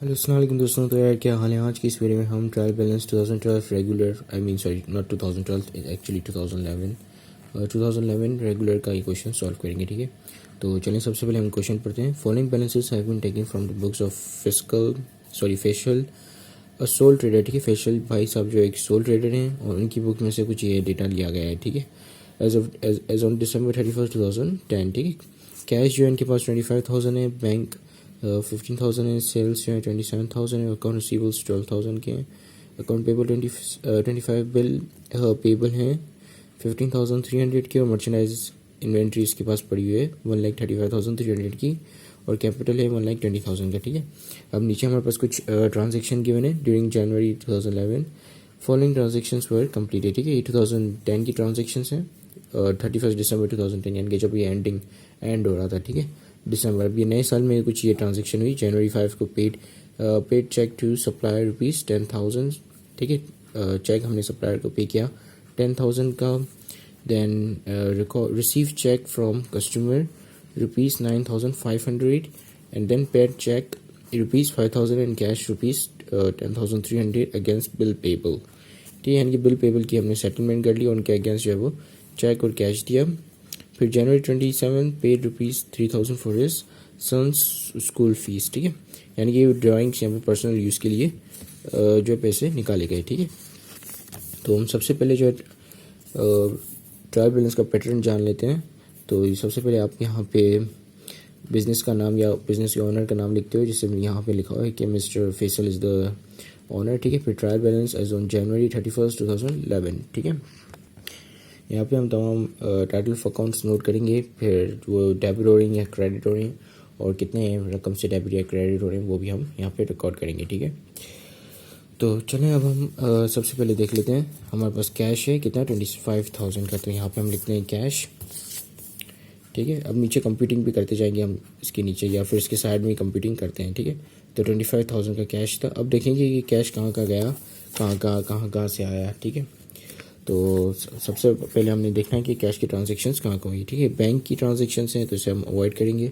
Hello अस्सलाम वालेकुम दोस्तों। तो यार क्या हाल है। आज की इस वीडियो में हम trial balance 2012 regular sorry not 2012 actually 2011 regular का ये क्वेश्चन सॉल्व करेंगे। ठीक है, तो चलिए सबसे पहले हम क्वेश्चन पढ़ते हैं। Following balances have been taken from the books of Faisal a sole trader. ठीक है, फेशल भाई साहब जो एक सोल ट्रेडर हैं और उनकी बुक में से कुछ ये डेटा लिया गया है। ठीक है, एज ऑन December 31st 2010। ठीक है, कैश जो है इनके पास 25,000 है, बैंक 15,000 है, सेल्स जो है 27,000 है, अकाउंट रिसीवल्स 12,000 के हैं, अकाउंट पेबल 25 बिल पेबल हैं 15,300 के, और मर्चेंडाइज इन्वेंट्री इसके पास पड़ी हुई है 1,35,300 की, और कैपिटल है 1,20,000 का। ठीक है, अब नीचे हमारे पास कुछ ट्रांजेक्शन गिवन है ड्यूरिंग जनवरी 2011। फॉलोइंग ट्रांजेक्शन्स वर कंप्लीटेड। ठीक है, ये 2010 की ट्रांजेक्शन्स हैं, 31 दिसंबर 2010 यानी कि जब ये एंड हो रहा था। ठीक है, दिसंबर, अब ये नए साल में कुछ ये ट्रांजेक्शन हुई। जनवरी 5 को पेड चेक टू सप्लायर ₹10,000। ठीक है, चेक हमने सप्लायर को पे किया 10,000 का। Then receive cheque from customer ₹9,500 and then paid cheque ₹5,000 and cash ₹10,300 against bill payable. ठीक है, यानी कि बिल पेबल की हमने सेटलमेंट कर ली और उनके अगेंस्ट जो है वो चेक और कैश दिया। फिर January 27 paid ₹3,000 for his sons school fees. ठीक है, यानी कि ड्राइंग्स यहाँ पे पर्सनल यूज़ के लिए जो पैसे निकाले गए। ठीक है, तो हम सबसे पहले जो है ट्रायल बैलेंस का पैटर्न जान लेते हैं। तो सबसे पहले आप यहाँ पे बिज़नेस का नाम या बिज़नेस के ऑनर का नाम लिखते हो, जिससे यहाँ पे लिखा हुआ है कि mister Faisal is the owner. ठीक है, फिर trial balance as on January 31st 2011। ठीक है, यहाँ पे हम तमाम टाइटल ऑफ अकाउंट्स नोट करेंगे, फिर वो डेबिट हो रही हैं या क्रेडिट हो रही हैं, और कितने रकम से डेबिट या क्रेडिट हो रहे हैं वो भी हम यहाँ पे रिकॉर्ड करेंगे। ठीक है, तो चलें अब हम सबसे पहले देख लेते हैं। हमारे पास कैश है कितना 25,000 का, तो यहाँ पे हम लिखते हैं कैश। ठीक है, अब नीचे कंप्यूटिंग भी करते जाएंगे हम इसके नीचे या फिर इसके साइड में कंप्यूटिंग करते हैं। ठीक है, तो 25,000 का कैश था। अब देखेंगे कि कैश कहाँ गया, कहाँ से आया। ठीक है, तो सबसे पहले हमने देखना है कि कैश की ट्रांजैक्शंस कहाँ हुई। ठीक है, बैंक की ट्रांजैक्शंस हैं तो इसे हम अवॉइड करेंगे।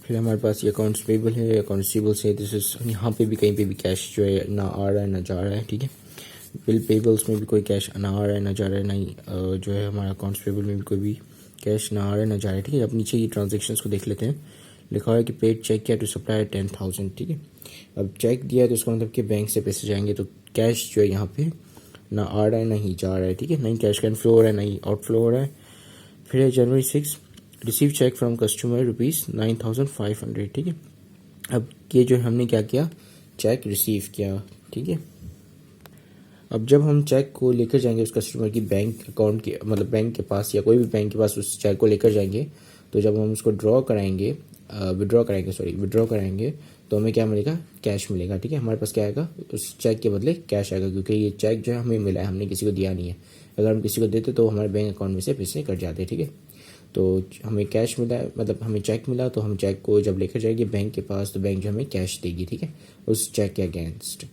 फिर हमारे पास ये अकाउंट्स पेबल है, अकाउंट रिसीवेबल्स है, दिस इज यहाँ पे भी कहीं पे भी कैश जो है ना आ रहा है ना जा रहा है। ठीक है, बिल पेबल्स में भी कोई कैश ना आ रहा है ना जा रहा है, नहीं जो है हमारा अकाउंट्स पेबल में भी कोई भी कैश ना आ रहा है ना जा रहा है। ठीक है, अब नीचे ये ट्रांजेक्शन्स को देख लेते हैं। लिखा हुआ है कि पेड चेक किया टू सप्लायर 10,000। ठीक है, अब चेक दिया तो उसका मतलब कि बैंक से पैसे जाएंगे, तो कैश जो है यहाँ पे ना आ रहा है ना ही जा रहा है। ठीक है, नहीं कैश का इनफ्लो हो रहा है ना ही आउटफ्लो हो रहा है। फिर है जनवरी 6 रिसीव चेक फ्रॉम कस्टमर ₹9,500। ठीक है, अब ये जो हमने क्या किया, चेक रिसीव किया। ठीक है, अब जब हम चेक को लेकर जाएंगे उस कस्टमर की बैंक अकाउंट के मतलब बैंक के पास या कोई भी बैंक के पास उस चेक को लेकर जाएंगे, तो जब हम उसको विड्रॉ कराएंगे तो हमें क्या मिलेगा, कैश मिलेगा। ठीक है, हमारे पास क्या आएगा, उस चेक के बदले कैश आएगा, क्योंकि ये चेक जो है हमें मिला है, हमने किसी को दिया नहीं है। अगर हम किसी को देते तो हमारे बैंक अकाउंट में से पैसे कट जाते। ठीक है, तो हमें कैश मिला मतलब हमें चेक मिला, तो हम चेक को जब लेकर जाएंगे बैंक के पास तो बैंक जो हमें कैश देगी। ठीक है, उस चेक के अगेंस्ट।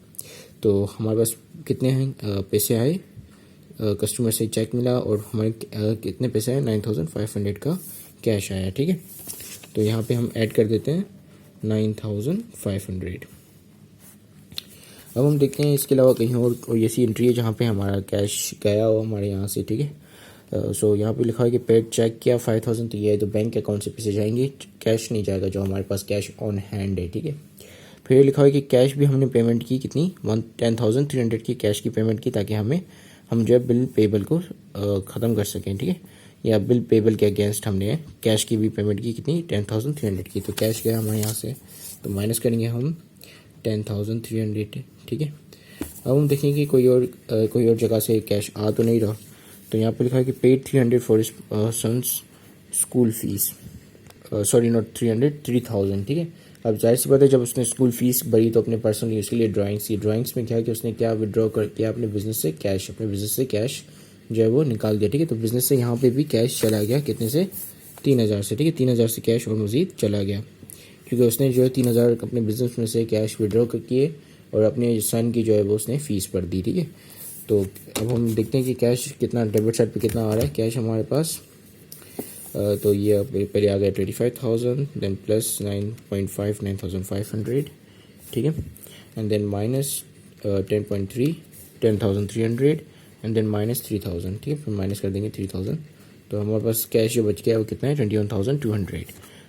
तो हमारे पास कितने हैं पैसे आए, कस्टमर से चेक मिला और हमारे कितने पैसे आए, 9,500 का कैश आया। ठीक है, तो यहाँ पे हम ऐड कर देते हैं 9,500। अब हम देखते हैं इसके अलावा कहीं और कोई ऐसी एंट्री है जहाँ पे हमारा कैश गया हो हमारे यहाँ से। ठीक है, सो यहाँ पे लिखा है कि पेड चेक किया 5,000, तो ये है तो बैंक अकाउंट से पैसे जाएंगे, कैश नहीं जाएगा जो हमारे पास कैश ऑन हैंड है। ठीक है, फिर लिखा है कि कैश भी हमने पेमेंट की कितनी 10,300 की कैश की पेमेंट की, ताकि हम जो है बिल पेबल को ख़त्म कर सकें। ठीक है, या बिल पेबल के अगेंस्ट हमने कैश की भी पेमेंट की कितनी 10,300 की, तो कैश गया हमारे यहाँ से, तो माइनस करेंगे हम 10,300। ठीक है, अब हम देखेंगे कि कोई और जगह से कैश आ तो नहीं रहा, तो यहाँ पे लिखा है कि paid 300 for sons school fees, sorry not 300 ठीक है, अब जाहिर सी बात है जब उसने स्कूल फीस भरी तो अपने पर्सनल यूज़ के लिए ड्राइंग्स में क्या कि उसने क्या विड्रॉ कर किया अपने बिजनेस से कैश जो है वो निकाल दिया। ठीक है, तो बिजनेस से यहाँ पे भी कैश चला गया कितने से 3,000 से। ठीक है, 3,000 से कैश और मज़ीद चला गया, क्योंकि उसने जो है 3,000 अपने बिजनेस में से कैश विड्रॉ किए और अपने सन की जो है वो उसने फ़ीस भर दी। ठीक है, तो अब हम देखते हैं कि कैश कितना डेबिट साइड पे कितना आ रहा है कैश हमारे पास। तो ये पहले आ गया 25,000, देन प्लस 9.5 9,500 ठीक है, and then minus 10.3 and then minus 3000, ठीक है, फिर माइनस कर देंगे 3000, तो हमारे पास कैश जो बच गया वो कितना है 21,200।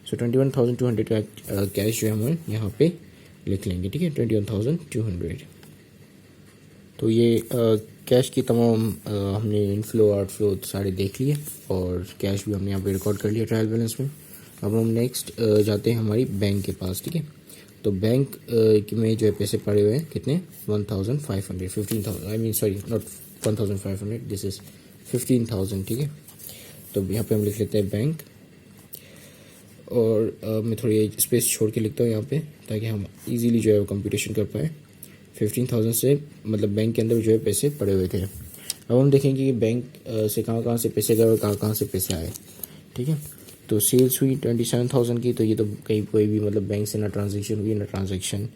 सो 21,200 का कैश जो है हम यहाँ पे लिख लेंगे, ठीक है, 21,200। तो ये कैश की तमाम हमने इनफ्लो आउटफ्लो सारे देख लिए और कैश भी हमने यहाँ पे रिकॉर्ड कर लिया ट्रायल बैलेंस में। अब हम नेक्स्ट जाते हैं हमारी बैंक के पास, ठीक है। तो बैंक में जो है पैसे पड़े हुए हैं कितने 1,500 15,000 I mean sorry not 1,500 this is 15,000, ठीक है। तो यहाँ पे हम लिख लेते हैं बैंक और मैं थोड़ी स्पेस छोड़ के लिखता हूँ यहाँ पे ताकि हम इजीली जो है वो कंप्यूटेशन कर पाएँ। 15,000 से मतलब बैंक के अंदर जो है पैसे पड़े हुए थे। अब हम देखेंगे कि बैंक से कहाँ से पैसे गए और कहाँ से पैसे आए, ठीक है। तो सेल्स हुई 27,000 की, तो ये तो कहीं कोई भी मतलब बैंक से ना ट्रांजेक्शन हुई ना ट्रांजेक्शन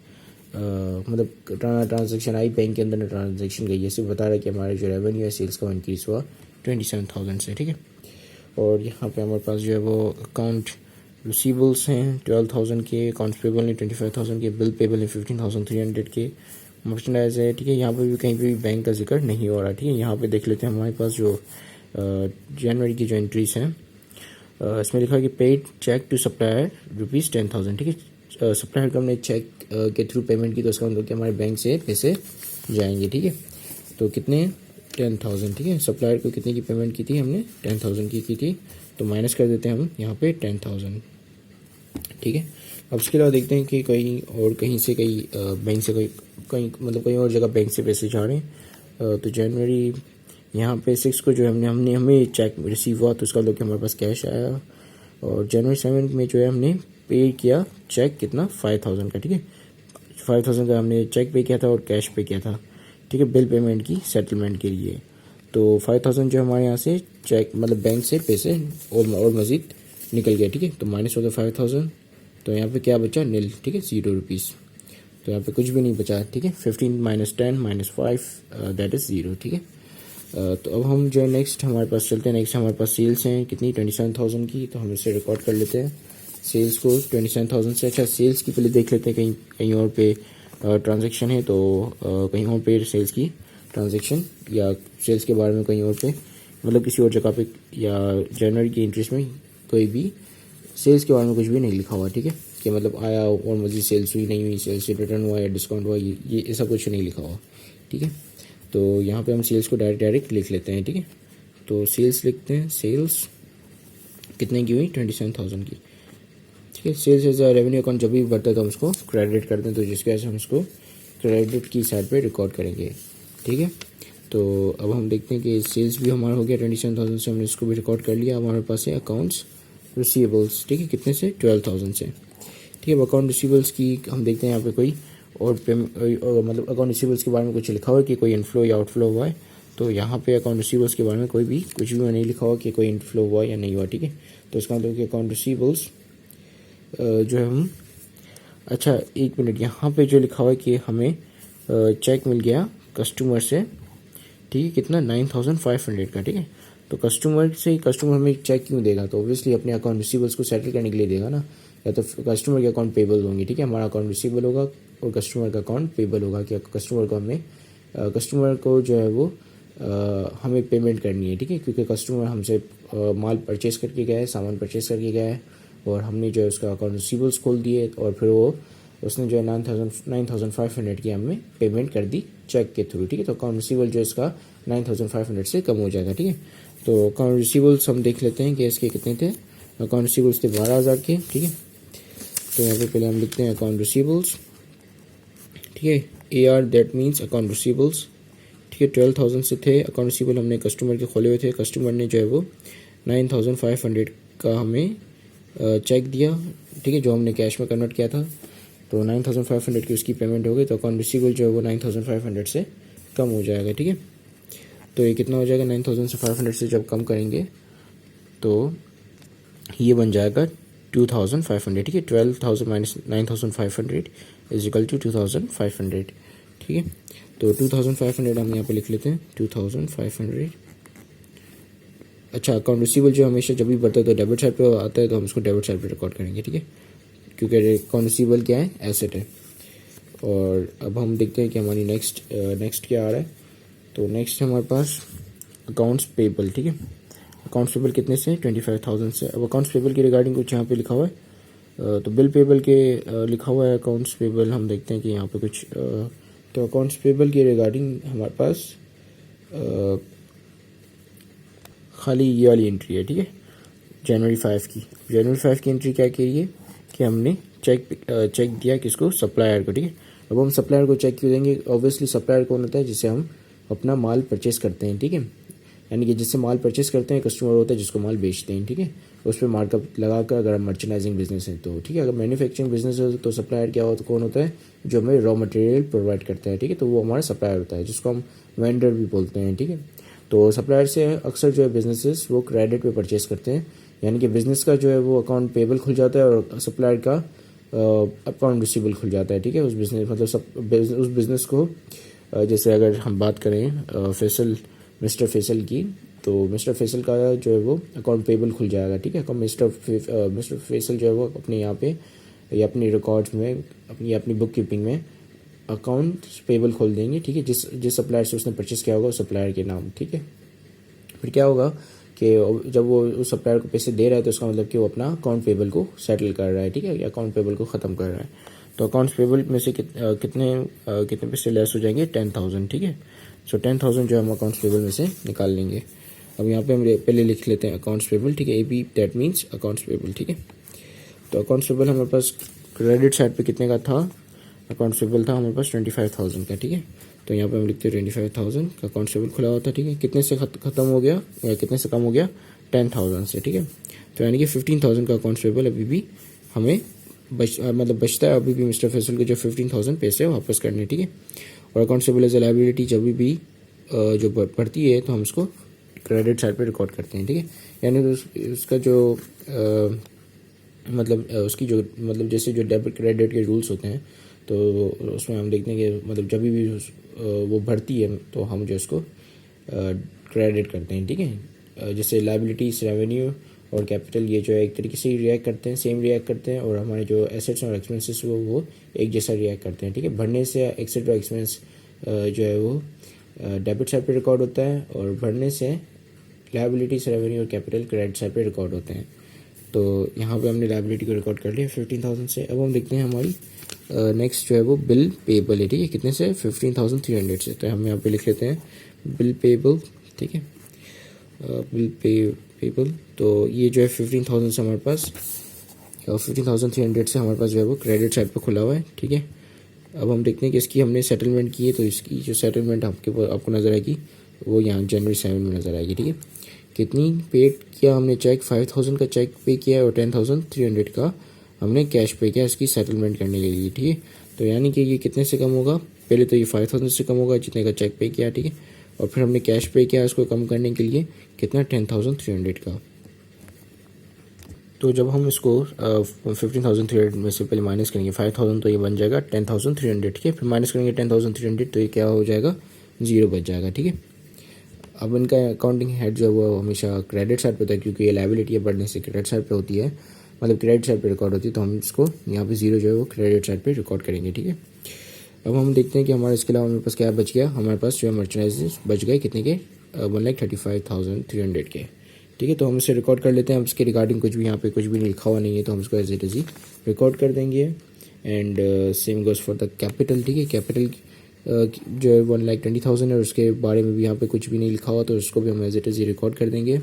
मतलब ट्रांजेक्शन आई बैंक के अंदर ना ट्रांजेक्शन गई। ये सिर्फ बता रहा है कि हमारे जो रेवेन्यू है सेल्स का इंक्रीज़ हुआ 27,000 से, ठीक है। और यहाँ पे हमारे पास जो है वो अकाउंट रिसीवेबल्स हैं 12,000 के, अकाउंट्स पेबल हैं 25,000 के, बिल पेबल है 15,300 के, मर्चेंडाइज है, ठीक है। यहाँ पे भी कहीं पे भी बैंक का जिक्र नहीं हो रहा, ठीक है। यहाँ पे देख लेते हैं हमारे पास जो जनवरी की जो एंट्रीज हैं इसमें लिखा है कि पेड चेक टू सप्लायर ₹10,000, ठीक है। सप्लायर को हमने चेक के थ्रू पेमेंट की तो उसका मतलब कि हमारे बैंक से पैसे जाएंगे, ठीक है। तो कितने 10,000, ठीक है। सप्लायर को कितने की पेमेंट की थी हमने 10,000 की थी, तो माइनस कर देते हैं हम यहाँ पे 10,000, ठीक है। अब उसके अलावा देखते हैं कि कहीं से बैंक से कहीं मतलब कहीं और जगह बैंक से पैसे जा रहे हैं। तो जनवरी यहाँ पे 6 को जो है हमें चेक रिसीव हुआ तो उसका मतलब कि हमारे पास कैश आया। और जनवरी 7 में जो है हमने पे किया चेक कितना 5,000 का, ठीक है। 5,000 का हमने चेक पे किया था और कैश पे किया था, ठीक है, बिल पेमेंट की सेटलमेंट के लिए। तो 5,000 जो हमारे यहाँ से चेक मतलब बैंक से पैसे और मज़ीद निकल गया, ठीक है। तो माइनस हो गया 5,000, तो यहाँ पे क्या बचा नील, ठीक है, ₹0। तो यहाँ पे कुछ भी नहीं बचा, ठीक है। 15 माइनस 10 माइनस 5 दैट इज़ 0, ठीक है। तो अब हम जो है नेक्स्ट हमारे पास चलते हैं। नेक्स्ट हमारे पास सेल्स हैं कितनी 27,000 की, तो हम इसे रिकॉर्ड कर लेते हैं सेल्स को 27,000 से। अच्छा सेल्स की पहले देख लेते हैं कहीं और पे ट्रांजैक्शन है तो कहीं और पे सेल्स की ट्रांजैक्शन या सेल्स के बारे में कहीं और पे मतलब किसी और जगह पे या जनवरी की इंट्रेस्ट में कोई भी सेल्स के बारे में कुछ भी नहीं लिखा हुआ, ठीक है, कि मतलब आया और मजीद सेल्स हुई नहीं हुई, सेल्स से रिटर्न हुआ या डिस्काउंट हुआ, ये ऐसा कुछ नहीं लिखा हुआ, ठीक है। तो यहाँ पे हम सेल्स को डायरेक्ट लिख लेते हैं, ठीक है। तो सेल्स लिखते हैं, सेल्स कितने की हुई 27,000 की, ठीक है। Sales as a revenue account जब भी बढ़ता है तो हम उसको क्रेडिट करते हैं, तो जिसकी वजह से हम उसको क्रेडिट की साइड पे रिकॉर्ड करेंगे, ठीक है। तो अब हम देखते हैं कि सेल्स भी हमारा हो गया 27,000 से, हमने इसको भी रिकॉर्ड कर लिया। हमारे पास है अकाउंट्स रिसीवेबल्स, ठीक है, कितने से 12,000 से, ठीक है। अकाउंट रिसीवेबल्स की हम देखते हैं यहाँ पे कोई और मतलब अकाउंट रिसीवेबल्स के बारे में कुछ लिखा हुआ है कि कोई इनफ्लो या आउटफ्लो हुआ है, तो यहाँ पे अकाउंट रिसीवेबल्स के बारे में कुछ भी नहीं लिखा हुआ कि कोई इनफ्लो हुआ या नहीं हुआ, ठीक है। तो इसका मतलब कि अकाउंट रिसीवेबल्स जो है हम अच्छा एक मिनट यहाँ पे जो लिखा हुआ है कि हमें चेक मिल गया कस्टमर से, ठीक है, कितना 9,500 का, ठीक है। तो कस्टमर हमें चेक क्यों देगा, तो ऑब्वियसली अपने अकाउंट रिसीवेबल्स को सेटल करने के लिए देगा ना, या तो कस्टमर के अकाउंट पेबल होंगे, ठीक है, हमारा अकाउंट रिसीवेबल होगा और कस्टमर का अकाउंट पेबल होगा कि कस्टमर को जो है वो हमें पेमेंट करनी है, ठीक है, क्योंकि कस्टमर हमसे माल परचेस करके गया है, सामान परचेस करके गया है और हमने जो है उसका अकाउंट रिसीवेबल्स खोल दिए और फिर उसने जो है 9,500 की हमें पेमेंट कर दी चेक के थ्रू, ठीक है। तो अकाउंट रिसीवेबल जो इसका 9,500 से कम हो जाएगा, ठीक है। तो अकाउंट रिसीवेबल्स हम देख लेते हैं कि इसके कितने थे। अकाउंट रिसीवेबल्स थे 12,000 के, ठीक है। तो यहाँ पे पहले हम लिखते हैं अकाउंट रिसीवेबल्स, ठीक है, AR that means account receivables, ठीक है। 12,000 से थे अकाउंट रिसीवेबल, हमने कस्टमर के खोले हुए थे, कस्टमर ने जो है वो 9,500 का हमें चेक दिया, ठीक है, जो हमने कैश में कन्वर्ट किया था। तो 9,500 की उसकी पेमेंट हो गई, तो अकाउंट रिसीवेबल जो है वो 9,500 से कम हो जाएगा, ठीक है। तो ये कितना हो जाएगा 9,500 से जब कम करेंगे तो ये बन जाएगा 2,500, ठीक है। 12,000 माइनस 9,500 इज इक्वल टू 2,500, ठीक है। तो 2,500 हम यहाँ पे लिख लेते हैं 2,500। अच्छा अकाउंट रिसीवेबल जो हमेशा जब भी बढ़ता है तो डेबिट साइड पे आता है, तो हम उसको डेबिट साइड पे रिकॉर्ड करेंगे, ठीक है, क्योंकि अकाउंट रिसीवेबल क्या है एसेट है। और अब हम देखते हैं कि हमारी नेक्स्ट क्या आ रहा है। तो नेक्स्ट है हमारे पास अकाउंट्स पेबल, ठीक है। अकाउंट्स पेबल कितने से, 25,000 से। अब अकाउंट्स पेबल के रिगार्डिंग कुछ यहाँ पे लिखा हुआ है, तो बिल पेबल के लिखा हुआ है अकाउंट्स पेबल। हम देखते हैं कि यहाँ पे कुछ तो अकाउंट्स पेबल के रिगार्डिंग हमारे पास खाली ये वाली एंट्री है, ठीक है, जनवरी 5 की। जनवरी 5 की एंट्री क्या कही है कि हमने चेक दिया किसको, सप्लायर को, ठीक है। अब हम सप्लायर को चेक क्यों देंगे, ऑब्वियसली सप्लायर कौन होता है, जिससे हम अपना माल परचेस करते हैं, ठीक है। यानी कि जिससे माल परचेस करते हैं कस्टमर होता है जिसको माल बेचते हैं, ठीक है। उस पर मार्कअप लगा कर, अगर मर्चेंडाइजिंग बिजनेस है तो, ठीक है। अगर मैन्युफैक्चरिंग बिजनेस है तो सप्लायर क्या होता है, कौन होता है, जो हमें रॉ मटेरियल प्रोवाइड करता है, ठीक है। तो वो हमारा सप्लायर होता है, जिसको हम वेंडर भी बोलते हैं, ठीक है। तो सप्लायर से अक्सर जो है बिजनेसेस वो क्रेडिट पे परचेस करते हैं, यानी कि बिजनेस का जो है वो अकाउंट पेबल खुल जाता है और सप्लायर का अकाउंट रिसीवेबल खुल जाता है, ठीक है। उस बिजनेस मतलब उस बिजनेस को जैसे अगर हम बात करें मिस्टर फैसल की, तो मिस्टर फैसल का जो है वो अकाउंट पेबल खुल जाएगा, ठीक है। मिस्टर फैसल जो है वो अपने यहाँ पे या अपनी रिकॉर्ड्स में अपनी बुक कीपिंग में अकाउंट पेबल खोल देंगे, ठीक है। जिस सप्लायर से उसने परचेस किया होगा उस सप्लायर के नाम, ठीक है। फिर क्या होगा कि जब वो उस सप्लायर को पैसे दे रहा है तो उसका मतलब कि वो अपना अकाउंट पेबल को सेटल कर रहा है, ठीक है, या अकाउंट पेबल को ख़त्म कर रहा है। तो अकाउंट्स पेबल में से कितने पैसे लेस हो जाएंगे, 10,000, ठीक है। सो 10,000 जो हम अकाउंट्स पेबल में से निकाल लेंगे। अब यहाँ पे हम पहले लिख लेते हैं अकाउंट्स पेबल, ठीक है। AB that means accounts payable, ठीक है। तो अकाउंट्स पेबल हमारे पास क्रेडिट साइड पे कितने का था, अकाउंट्स पेबल था हमारे पास 25,000 का, ठीक है। तो यहाँ पे हम लिखते हैं 25,000 का अकाउंट्स पेबल खुला हुआ था, ठीक है। कितने से खत्म हो गया या कितने से कम हो गया, 10,000 से, ठीक है। तो यानी कि 15,000 का अकाउंट्स पेबल अभी भी हमें बचता है अभी भी मिस्टर फैसल के जो 15,000 पैसे वापस करने, ठीक है। और accounts payable as a liability जब भी जो बढ़ती है तो हम उसको क्रेडिट साइड पे रिकॉर्ड करते हैं, ठीक है। यानी उसका जो उसकी जो जैसे जो डेबिट क्रेडिट के रूल्स होते हैं तो उसमें हम देखते हैं कि मतलब जब भी वो बढ़ती है तो हम जो उसको क्रेडिट करते हैं, ठीक है। जैसे लायबिलिटीज, रेवेन्यू और कैपिटल ये जो है एक तरीके से रिएक्ट करते हैं, सेम रिएक्ट करते हैं, और हमारे जो एसेट्स और एक्सपेंसेस वो एक जैसा रिएक्ट करते हैं, ठीक है। बढ़ने से एसेट और एक्सपेंस जो है वो डेबिट साइड पे रिकॉर्ड होता है, और बढ़ने से लायबिलिटीज, रेवेन्यू और कैपिटल क्रेडिट साइड पे रिकॉर्ड होते हैं। तो यहाँ पे हमने लायबिलिटी को रिकॉर्ड कर लिया 15,000 से। अब हम देखते हैं हमारी नेक्स्ट जो है वो बिल पेबल है, ठीक है। कितने से, 15,300 से। तो हम यहाँ पे लिख लेते हैं बिल पेबल, ठीक है। बिल पेबल तो ये जो है 15,000 से हमारे पास 15,300 से हमारे पास जो है वो क्रेडिट साइड पे खुला हुआ है, ठीक है। अब हम देखते हैं कि इसकी हमने सेटलमेंट की है, तो इसकी जो सेटलमेंट आपको नज़र आएगी वो यहाँ जनवरी 7 में नज़र आएगी, ठीक है। कितनी पेड किया हमने चेक, 5,000 का चेक पे किया और 10,300 का हमने कैश पे किया इसकी सेटलमेंट करने के लिए, ठीक है। तो यानी कि ये कितने से कम होगा, पहले तो ये 5,000 से कम होगा जितने का चेक पे किया, ठीक है। और फिर हमने कैश पे किया इसको कम करने के लिए कितना, 10,300 का। तो जब हम इसको 15,300 में से पहले माइनस करेंगे 5,000 तो ये बन जाएगा 10,300, ठीक है। फिर माइनस करेंगे 10,300 तो ये क्या हो जाएगा, 0 बच जाएगा, ठीक है। अब इनका अकाउंटिंग हेड जो है वो हमेशा क्रेडिट साइड पे होता है, क्योंकि ये लायबिलिटी बढ़ने से क्रेडिट साइड पे होती है, मतलब क्रेडिट साइड पे रिकॉर्ड होती है। तो हम इसको यहाँ पे 0 जो है वो क्रेडिट साइड पे रिकॉर्ड करेंगे, ठीक है। अब हम देखते हैं कि हमारे इसके अलावा हमारे पास क्या बच गया, हमारे पास जो है मर्चेंडाइज बच गए कितने के, 1,35,300 के, ठीक है। तो हम इसे रिकॉर्ड कर लेते हैं। अब इसके रिगार्डिंग कुछ भी यहाँ पे कुछ भी नहीं लिखा हुआ नहीं है, तो हम इसको एज इट इज ही रिकॉर्ड कर देंगे। And same goes for the capital, ठीक है। कैपिटल जो है 1,20,000 है, उसके बारे में भी यहाँ पे कुछ भी नहीं लिखा हुआ, तो उसको भी हम एज इट इज ही रिकॉर्ड कर देंगे,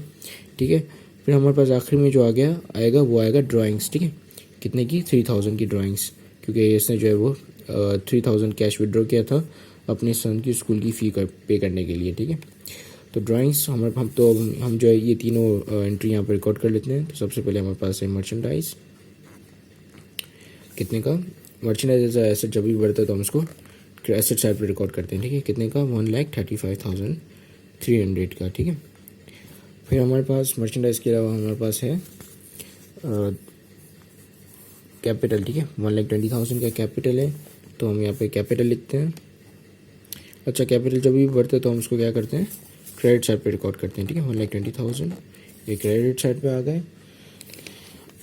ठीक है। फिर हमारे पास आखिर में जो आएगा वो आएगा ड्राइंग्स, ठीक है। कितने की, 3,000 की ड्राइंग्स, क्योंकि इसने जो है वो 3,000 कैश विड्रॉ किया था अपने सन की स्कूल की फ़ी पे करने के लिए, ठीक है। तो ड्राइंग्स हम जो है ये तीनों एंट्री यहाँ पर रिकॉर्ड कर लेते हैं। तो सबसे पहले हमारे पास है मर्चेंडाइज, कितने का, मर्चेंडाइज एसेट जब भी बढ़ता है तो हम उसको एसेट साइड पर रिकॉर्ड करते हैं, ठीक है। कितने का, 1,35,300 का, ठीक है। फिर हमारे पास मर्चेंडाइज के अलावा हमारे पास है कैपिटल, ठीक है। 1,20,000 का कैपिटल है, तो हम यहाँ पे कैपिटल लिखते हैं। अच्छा, कैपिटल जब भी बढ़ते हैं तो हम उसको क्या करते हैं, क्रेडिट साइड पे रिकॉर्ड करते हैं, ठीक है। 1,20,000 ये क्रेडिट साइड पे आ गए।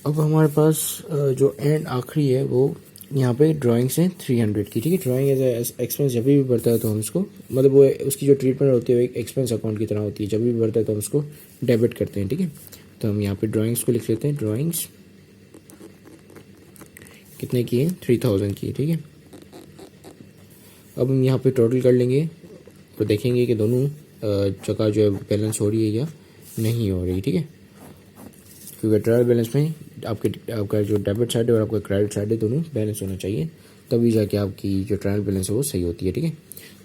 अब हमारे पास जो एंड आखिरी है वो यहाँ पे ड्राइंग्स हैं 300 की, ठीक है। ड्राइंग एज एक्सपेंस जब भी बढ़ता है तो हम उसको, मतलब वो उसकी जो ट्रीटमेंट होती है वो एक एक्सपेंस अकाउंट की तरह होती है, जब भी बढ़ता है तो हम उसको डेबिट करते हैं, ठीक है। तो हम यहाँ पे ड्राइंग्स को लिख लेते हैं, ड्राइंग्स कितने की है, 3000 की, ठीक है। अब हम यहाँ पे टोटल कर लेंगे तो देखेंगे कि दोनों जगह जो है बैलेंस हो रही है या नहीं हो रही, ठीक है। क्योंकि ट्रायल बैलेंस में आपका जो डेबिट साइड है और आपका क्रेडिट साइड है दोनों बैलेंस होना चाहिए, तभी जाके आपकी जो ट्रायल बैलेंस है वो सही होती है, ठीक है।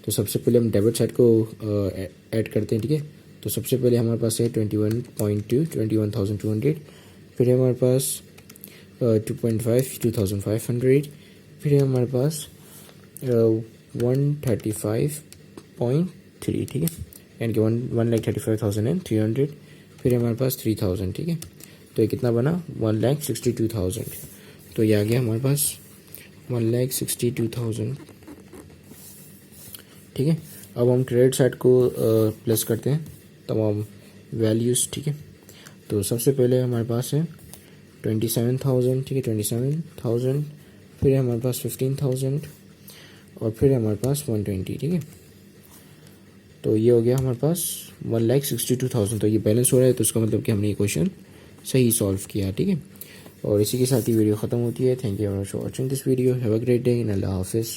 तो सबसे पहले हम डेबिट साइड को ऐड करते हैं, ठीक है। तो सबसे पहले हमारे पास है 21.2, फिर हमारे पास 2.5, 2500, फिर हमारे पास 135.3, ठीक है, यानी कि 1,35,300, फिर हमारे पास 3000, ठीक है। तो ये कितना बना, 1,62,000। तो ये आ गया हमारे पास 1,62,000, ठीक है। अब हम क्रेडिट साइड को प्लस करते हैं तमाम वैल्यूज़, ठीक है। तो सबसे पहले हमारे पास है 27,000, ठीक है, 27,000, फिर हमारे पास 15,000 और फिर हमारे पास 120, ठीक है। तो ये हो गया हमारे पास 1,62,000। तो ये बैलेंस हो रहा है, तो उसका मतलब कि हमने ये क्वेश्चन सही सॉल्व किया, ठीक है। और इसी के साथ ही वीडियो ख़त्म होती है। Thank you for watching this video. Have a great day and अल्लाह हाफिज़।